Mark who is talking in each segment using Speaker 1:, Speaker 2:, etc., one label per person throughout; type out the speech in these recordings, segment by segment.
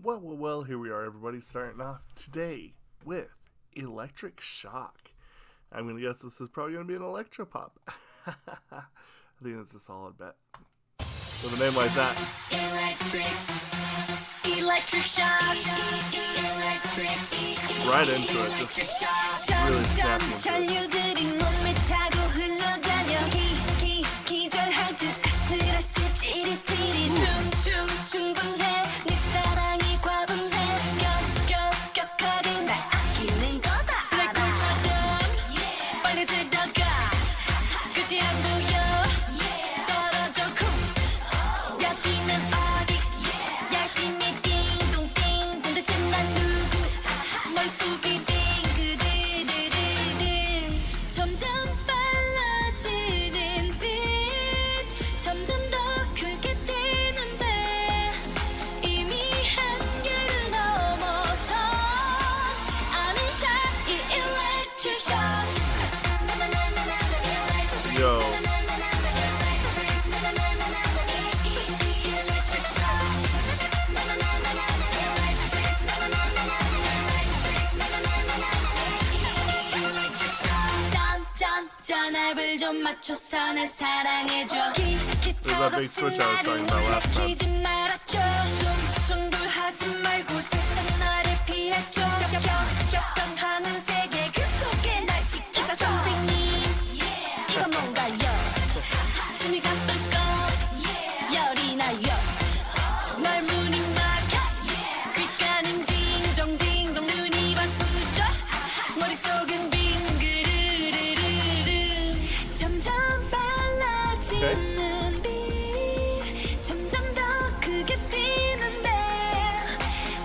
Speaker 1: Well, here we are, everybody, starting off today with Electric Shock. I'm going to guess this is probably going to be an electropop. I think that's a solid bet. With a name like that.
Speaker 2: Electric Shock.
Speaker 1: Right into it, just really snapping into it. Yo.
Speaker 2: 전압을 좀 맞춰서 날 사랑해줘.
Speaker 1: There's that big switch I was talking about last time.
Speaker 2: 충돌하지 말고 살짝 나를 피해줘. 격변하는 세계 그 속에 날 지키사 선생님. 이건 뭔가요? 숨이 가쁘고 열이 나요. 말문이 막혀 귓가는 징동징동 눈이 바쁘셔. 머릿속은 점점 빨라지는 빛 점점 더 크게 뛰는데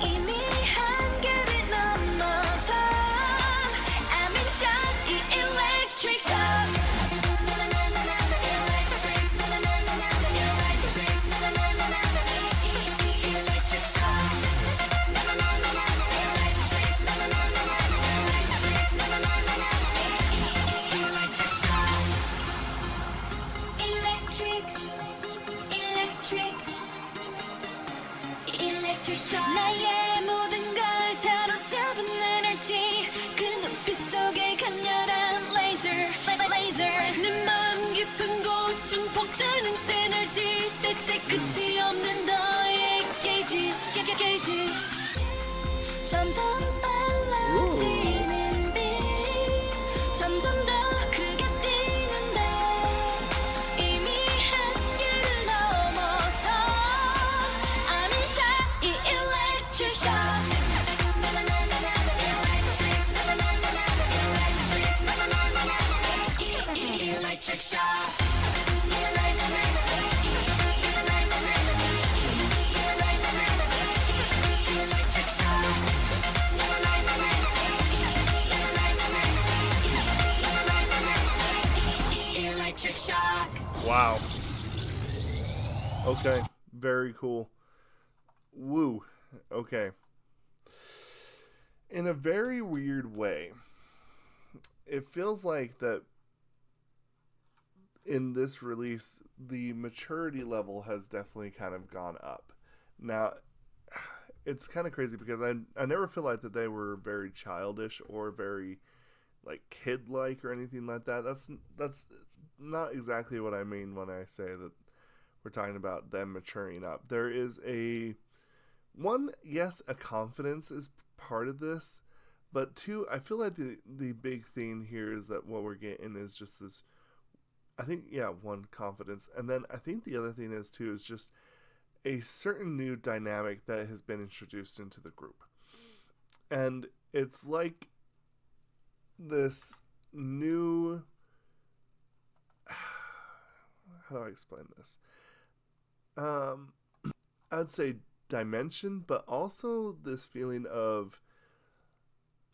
Speaker 2: 이미 한계를 넘어서 I'm in shock 이 electric shock 나의 모든 걸 사로잡은 에너지 그 눈빛 속에 강렬한 레이저 내 마음 깊은 고충 폭탄은 시너지 대체 끝이 없는 너의 게이지 점점 빨라지는 빛 점점 더 크게 뛰는데 이미 한계를 넘어서 I'm in shock 이 electric shock electric shock electric shock.
Speaker 1: Wow. Okay. Very cool. Woo. Okay. In a very weird way, it feels like that in this release, the maturity level has definitely kind of gone up. Now, it's kind of crazy because I never feel like that they were very childish or very like kid-like or anything like that. That's not exactly what I mean when I say that we're talking about them maturing up. There is a confidence is part of this, but two, I feel like the big thing here is that what we're getting is just this, I think, one, confidence, and then I think the other thing is too is just a certain new dynamic that has been introduced into the group. And it's like this new, how do I explain this? I'd say dimension, but also this feeling of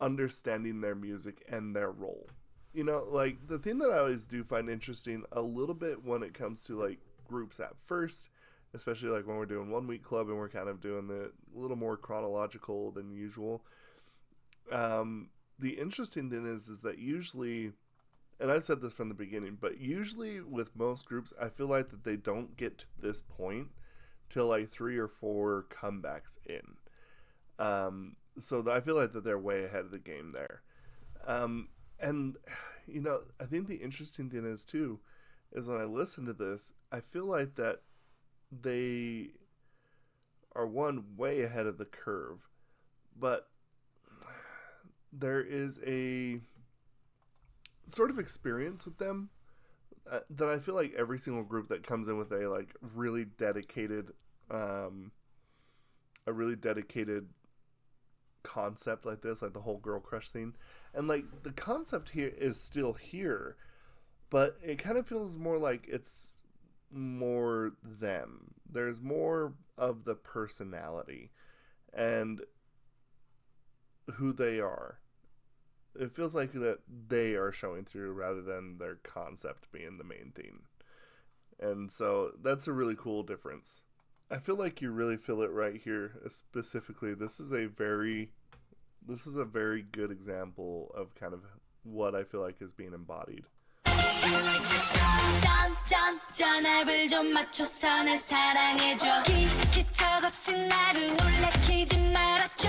Speaker 1: understanding their music and their role. You know, like the thing that I always do find interesting a little bit when it comes to like groups at first, especially like when we're doing 1 week club and we're kind of doing the a little more chronological than usual. The interesting thing is that usually, and I said this from the beginning, but usually with most groups, I feel like that they don't get to this point till like 3 or 4 comebacks in. So I feel like that they're way ahead of the game there. And I think the interesting thing is too, is when I listen to this, I feel like that they are way ahead of the curve, but there is a sort of experience with them that I feel like every single group that comes in with a like a really dedicated concept like this, like the whole girl crush thing, and like the concept here is still here, but it kind of feels more like it's more them. There's more of the personality and who they are. It feels like that they are showing through rather than their concept being the main thing. And so that's a really cool difference. I feel like you really feel it right here specifically. This is a very good example of kind of what I feel like is being embodied.
Speaker 2: 짠짠짠 앱을 좀 맞춰서 날 사랑해줘 기척없이 나를 놀래키지 말아줘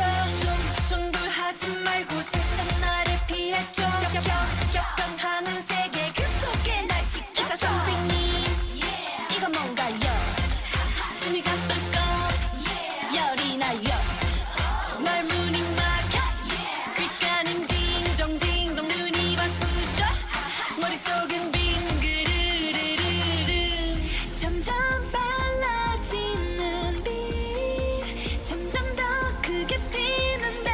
Speaker 2: 중돌하지 말고 살짝 나를 피해줘 격변하는 세계 그 속에 날 지키사 선생님 이건 뭔가요 숨이 가쁘고 열이 나요 말문이 막혀 귓가는 딩동딩동 눈이 바쁘셔 머릿속은 빙그르르르르 점점 빨라지는 빛 점점 더 크게 뛰는데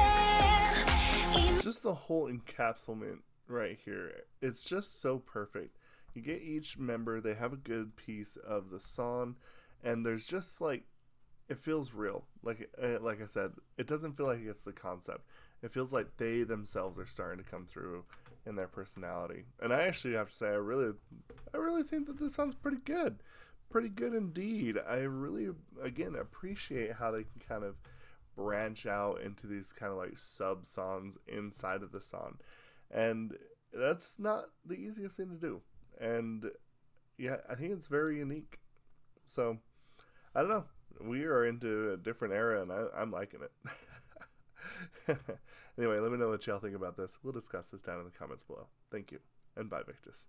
Speaker 1: Just the whole encapsulament right here. It's just so perfect. You get each member, they have a good piece of the song, and there's just like, it feels real. Like I said, it doesn't feel like it's the concept. It feels like they themselves are starting to come through in their personality. And I actually have to say, I really think that this sounds pretty good. Pretty good indeed. I really, again, appreciate how they can kind of branch out into these kind of like sub songs inside of the song. And that's not the easiest thing to do. And yeah, I think it's very unique. So, I don't know. We are into a different era, and I'm liking it. Anyway, let me know what y'all think about this. We'll discuss this down in the comments below. Thank you, and bye, Victus.